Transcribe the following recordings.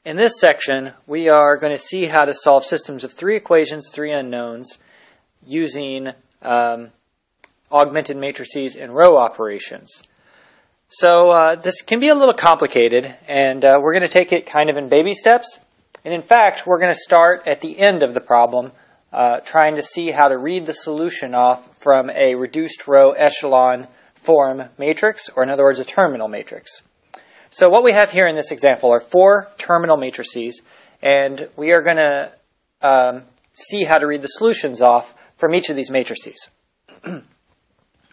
In this section, we are going to see how to solve systems of 3 equations, 3 unknowns, using augmented matrices and row operations. So this can be a little complicated, and we're going to take it kind of in baby steps. And in fact, we're going to start at the end of the problem, trying to see how to read the solution off from a reduced row echelon form matrix, or in other words, a terminal matrix. So what we have here in this example are 4 terminal matrices, and we are going to see how to read the solutions off from each of these matrices.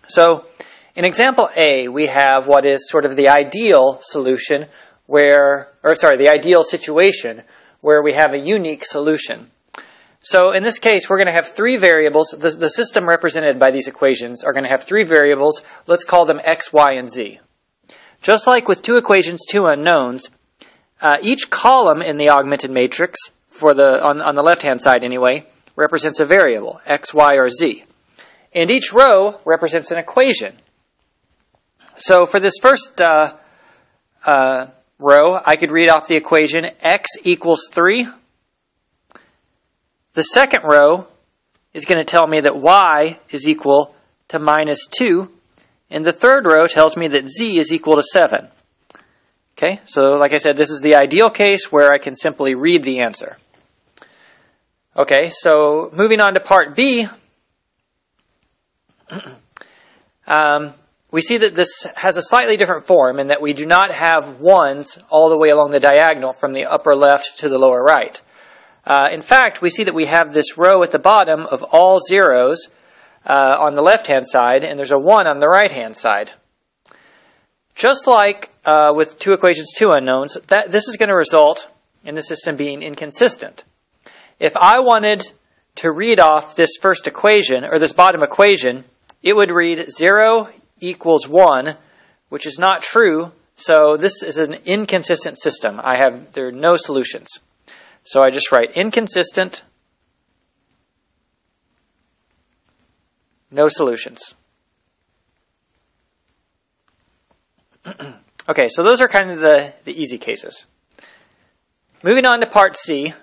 So in example A, we have what is sort of the ideal solution the ideal situation where we have a unique solution. So in this case, we're going to have 3 variables. The system represented by these equations are going to have 3 variables. Let's call them x, y, and z. Just like with 2 equations, 2 unknowns, each column in the augmented matrix, on the left-hand side anyway, represents a variable, x, y, or z. And each row represents an equation. So for this first row, I could read off the equation x equals 3. The second row is going to tell me that y is equal to minus 2. And the third row tells me that z is equal to 7. Okay, so like I said, this is the ideal case where I can simply read the answer. Okay, so moving on to part B, we see that this has a slightly different form in that we do not have 1s all the way along the diagonal from the upper left to the lower right. In fact, we see that we have this row at the bottom of all zeros on the left-hand side, and there's a 1 on the right-hand side. Just like with 2 equations, 2 unknowns, this is going to result in the system being inconsistent. If I wanted to read off this first equation, or this bottom equation, it would read 0 equals 1, which is not true, so this is an inconsistent system. There are no solutions. So I just write inconsistent, no solutions. Okay, so those are kind of the easy cases. Moving on to part C.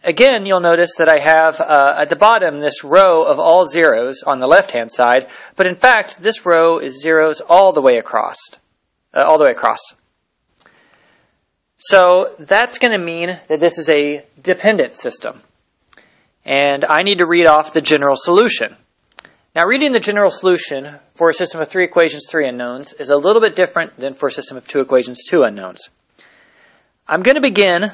Again, you'll notice that I have at the bottom this row of all zeros on the left-hand side, but in fact, this row is zeros all the way across. So that's going to mean that this is a dependent system, and I need to read off the general solution. Now, reading the general solution for a system of 3 equations, 3 unknowns is a little bit different than for a system of 2 equations, 2 unknowns. I'm going to begin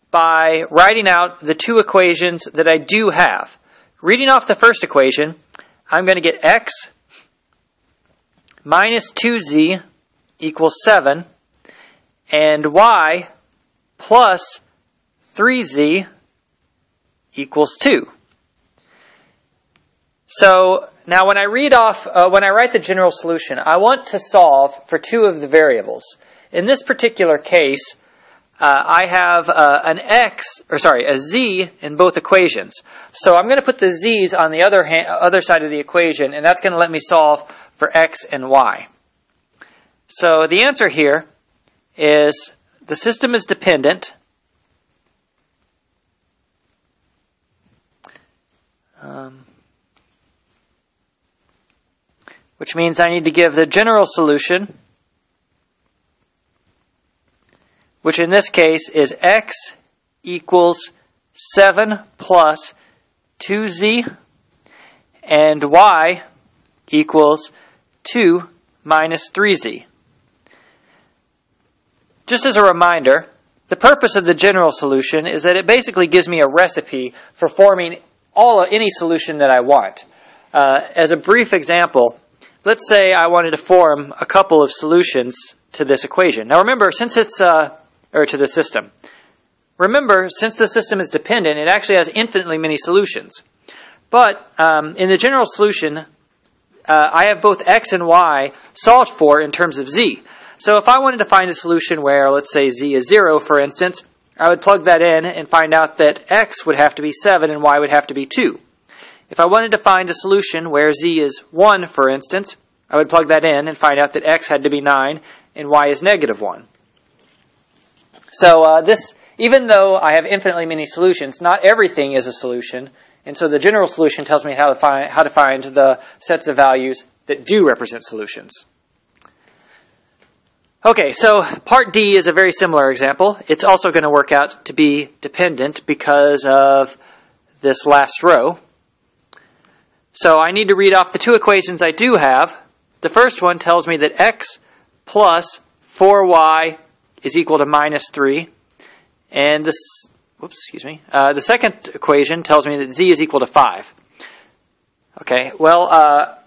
by writing out the 2 equations that I do have. Reading off the first equation, I'm going to get x minus 2z equals 7, and y plus 3z equals 2. So now when I write the general solution, I want to solve for 2 of the variables. In this particular case, I have a z in both equations. So I'm going to put the z's on the other side of the equation, and that's going to let me solve for x and y. So the answer here is the system is dependent. Which means I need to give the general solution, which in this case is x equals 7 plus 2z, and y equals 2 minus 3z. Just as a reminder, the purpose of the general solution is that it basically gives me a recipe for forming any solution that I want. As a brief example, let's say I wanted to form a couple of solutions to this equation. Now remember, since it's to the system. Remember, since the system is dependent, it actually has infinitely many solutions. But in the general solution, I have both x and y solved for in terms of z. So if I wanted to find a solution where, let's say, z is 0, for instance, I would plug that in and find out that x would have to be 7 and y would have to be 2. If I wanted to find a solution where z is 1, for instance, I would plug that in and find out that x had to be 9 and y is negative 1. So even though I have infinitely many solutions, not everything is a solution. And so the general solution tells me how to find the sets of values that do represent solutions. Okay, so part D is a very similar example. It's also going to work out to be dependent because of this last row. So I need to read off the two equations I do have. The first one tells me that x plus 4y is equal to minus 3. And this, the second equation tells me that z is equal to 5. Okay, well,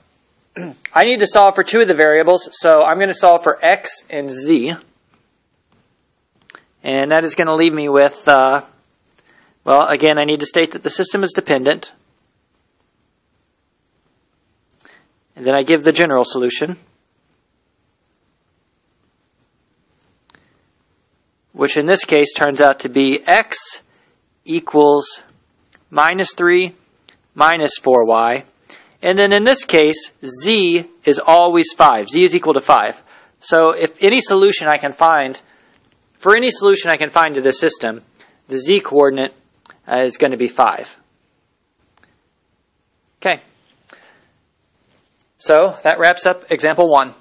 I need to solve for two of the variables, so I'm going to solve for x and z. And that is going to leave me with, well, again, I need to state that the system is dependent. And then I give the general solution, which in this case turns out to be x equals minus 3 minus 4y. And then in this case, z is always 5. Z is equal to 5. So if any solution I can find, for any solution I can find to this system, the z coordinate is going to be 5. Okay. So that wraps up example 1.